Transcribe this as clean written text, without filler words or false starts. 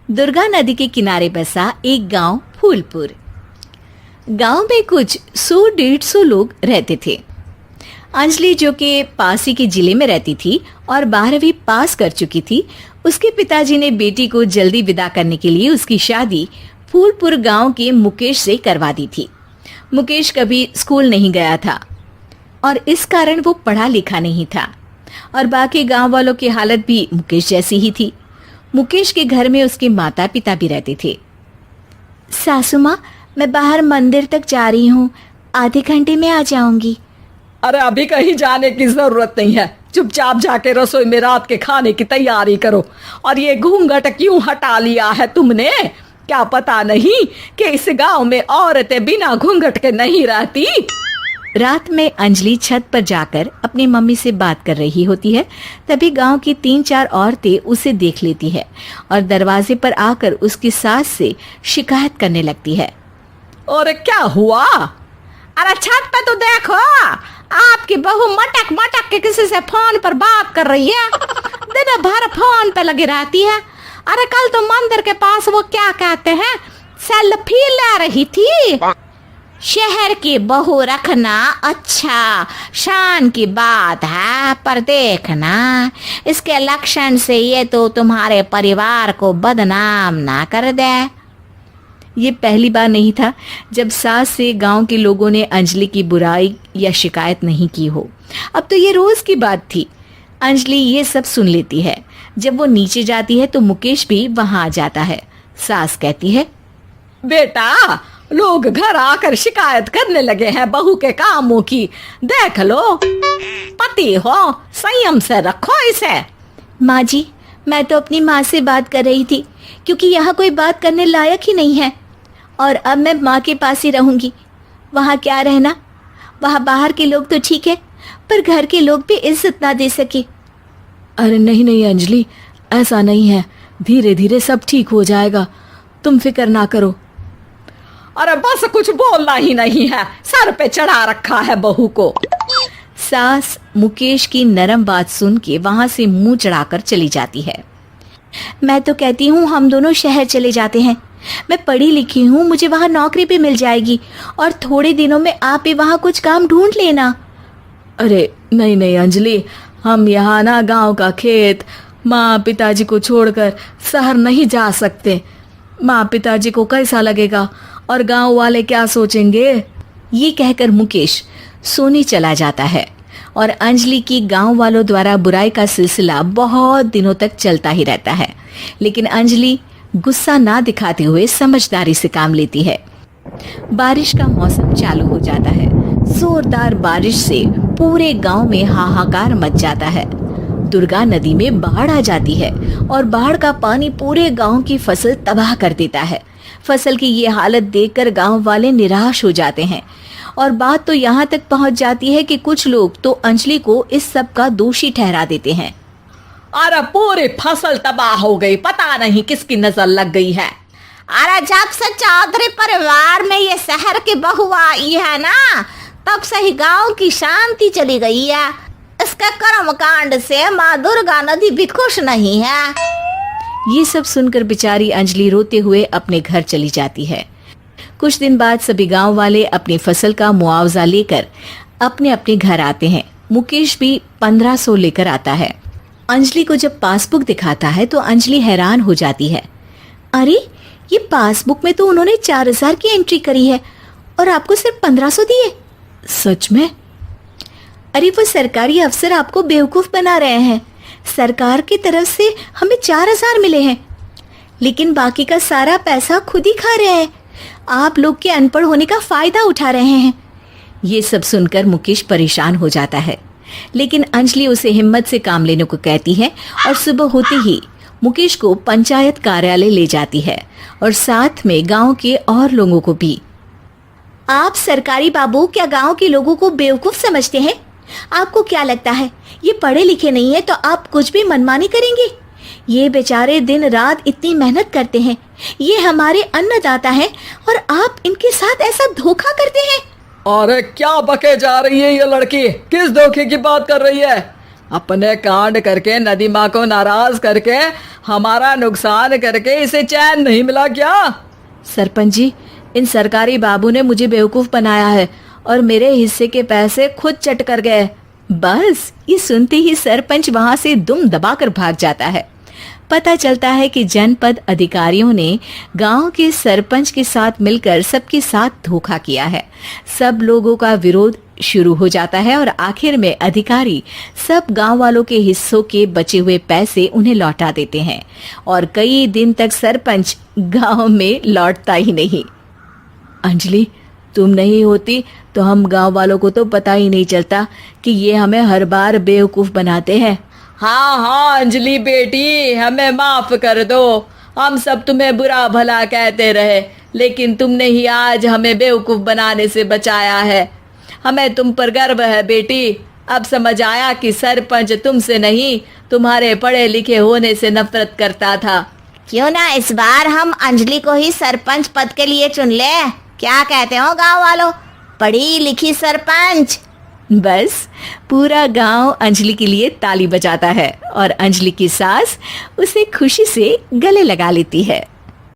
दुर्गा नदी के किनारे बसा एक गांव फूलपुर। गांव में कुछ 100-150 लोग रहते थे। अंजलि, जो कि पास ही के जिले में रहती थी और 12वीं पास कर चुकी थी, उसके पिताजी ने बेटी को जल्दी विदा करने के लिए उसकी शादी फूलपुर गांव के मुकेश से करवा दी थी। मुकेश कभी स्कूल नहीं गया था और इस कारण वो पढ़ा लिखा नहीं था और बाकी गांव वालों की हालत भी मुकेश जैसी ही थी। मुकेश के घर में उसके माता पिता भी रहते थे। सासू माँ, मैं बाहर मंदिर तक जा रही हूँ, आधे घंटे में आ जाऊंगी। अरे अभी कहीं जाने की जरूरत नहीं है, चुपचाप जाके रसोई में रात के खाने की तैयारी करो। और ये घूंघट क्यों हटा लिया है तुमने? क्या पता नहीं कि इस गांव में औरतें बिना घूंघट के नहीं रहती। रात में अंजलि छत पर जाकर अपनी मम्मी से बात कर रही होती है। तभी गांव की 3-4 औरतें उसे देख लेती है और दरवाजे पर आकर उसकी सास से शिकायत करने लगती है। और क्या हुआ? अरे छत पे तो देखो, आपकी बहू मटक मटक के किसी से फोन पर बात कर रही है। दिन भर फोन पे लगी रहती है। अरे कल तो मंदिर के पास वो क्या कहते हैं, सेल्फी ले रही थी। शहर की बहू रखना अच्छा शान की बात है, पर देखना इसके लक्षण से ये तो तुम्हारे परिवार को बदनाम ना कर दे। ये पहली बार नहीं था जब सास से गांव के लोगों ने अंजलि की बुराई या शिकायत नहीं की हो। अब तो ये रोज की बात थी। अंजलि ये सब सुन लेती है। जब वो नीचे जाती है तो मुकेश भी वहां आ जाता है। सास कहती है, बेटा, लोग घर आकर शिकायत करने लगे हैं बहू के कामों की। देख लो, पति हो, संयम से रखो इसे। माँ जी, मैं तो अपनी माँ से बात कर रही थी क्योंकि यहाँ कोई बात करने लायक ही नहीं है और अब मैं माँ के पास ही रहूंगी। वहाँ क्या रहना, वहाँ बाहर के लोग तो ठीक है पर घर के लोग भी इज्जत ना दे सके। अरे नहीं नहीं अंजलि, ऐसा नहीं है, धीरे धीरे सब ठीक हो जाएगा, तुम फिक्र ना करो। अरे बस कुछ बोलना ही नहीं है, सर पे चढ़ा रखा है बहू को। सास मुकेश की नरम बात सुन के वहां से मुंह चढ़ाकर चली जाती है। मैं तो कहती हूँ हम दोनों शहर चले जाते हैं। मैं पढ़ी लिखी हूँ, मुझे वहाँ नौकरी भी मिल जाएगी और थोड़े दिनों में आप भी वहाँ कुछ काम ढूंढ लेना। अरे नहीं नहीं अंजलि, हम यहाँ ना गांव का खेत, माँ पिताजी को छोड़कर शहर नहीं जा सकते। माँ पिताजी को कैसा लगेगा और गांव वाले क्या सोचेंगे? ये कहकर मुकेश सोने चला जाता है और अंजलि की गांव वालों द्वारा बुराई का सिलसिला बहुत दिनों तक चलता ही रहता है। लेकिन अंजलि गुस्सा ना दिखाते हुए समझदारी से काम लेती है। बारिश का मौसम चालू हो जाता है। जोरदार बारिश से पूरे गांव में हाहाकार मच जाता है। दुर्गा नदी में बाढ़ आ जाती है और बाढ़ का पानी पूरे गांव की फसल तबाह कर देता है। फसल की ये हालत देखकर गांव वाले निराश हो जाते हैं और बात तो यहाँ तक पहुँच जाती है कि कुछ लोग तो अंजलि को इस सब का दोषी ठहरा देते हैं। अरे पूरी फसल तबाह हो गई, पता नहीं किसकी नजर लग गई है। अरे जब से चौधरी परिवार में ये शहर की बहू आई है ना, तब से ही गांव की शांति चली गई है। इसके कर्म कांड से माँ दुर्गा नदी भी खुश नहीं है। ये सब सुनकर बेचारी अंजलि रोते हुए अपने घर चली जाती है। कुछ दिन बाद सभी गांव वाले अपनी फसल का मुआवजा लेकर अपने अपने घर आते हैं। मुकेश भी 1500 लेकर आता है। अंजलि को जब पासबुक दिखाता है तो अंजलि हैरान हो जाती है। अरे, ये पासबुक में तो उन्होंने 4000 की एंट्री करी है और आपको सिर्फ 1500 दिए। सच में? अरे वो सरकारी अफसर आपको बेवकूफ बना रहे हैं। सरकार की तरफ से हमें 4000 मिले हैं लेकिन बाकी का सारा पैसा खुद ही खा रहे हैं। आप लोग के अनपढ़ होने का फायदा उठा रहे हैं। ये सब सुनकर मुकेश परेशान हो जाता है लेकिन अंजलि उसे हिम्मत से काम लेने को कहती है और सुबह होते ही मुकेश को पंचायत कार्यालय ले जाती है और साथ में गांव के और लोगों को भी। आप सरकारी बाबू क्या गांव के लोगों को बेवकूफ समझते हैं? आपको क्या लगता है ये पढ़े लिखे नहीं है तो आप कुछ भी मनमानी करेंगे? ये बेचारे दिन रात इतनी मेहनत करते हैं, ये हमारे अन्नदाता हैं और आप इनके साथ ऐसा धोखा करते हैं। अरे क्या बके जा रही है ये लड़की, किस धोखे की बात कर रही है? अपने कांड करके नदी माँ को नाराज करके हमारा नुकसान करके इसे चैन नहीं मिला क्या? सरपंच जी, इन सरकारी बाबू ने मुझे बेवकूफ बनाया है और मेरे हिस्से के पैसे खुद चट कर गए। बस ये सुनते ही सरपंच वहां से दुम दबाकर भाग जाता है। पता चलता है कि जनपद अधिकारियों ने गांव के सरपंच के साथ मिलकर सबके साथ धोखा किया है। सब लोगों का विरोध शुरू हो जाता है और आखिर में अधिकारी सब गांव वालों के हिस्सों के बचे हुए पैसे उन्हें लौटा देते हैं और कई दिन तक सरपंच गांव में लौटता ही नहीं। अंजलि, तुम नहीं होती तो हम गांव वालों को तो पता ही नहीं चलता कि ये हमें हर बार बेवकूफ बनाते हैं। हाँ अंजलि बेटी, हमें माफ कर दो। हम सब तुम्हें बुरा भला कहते रहे, लेकिन तुमने ही आज हमें बेवकूफ बनाने से बचाया है। हमें तुम पर गर्व है बेटी। अब समझ आया कि सरपंच तुमसे नहीं, तुम्हारे पढ़े लिखे होने से नफरत करता था। क्यों ना इस बार हम अंजलि को ही सरपंच पद के लिए चुन ले? क्या कहते हो गांव वालों? पढ़ी लिखी सरपंच। बस पूरा गांव अंजलि के लिए ताली बजाता है और अंजलि की सास उसे खुशी से गले लगा लेती है।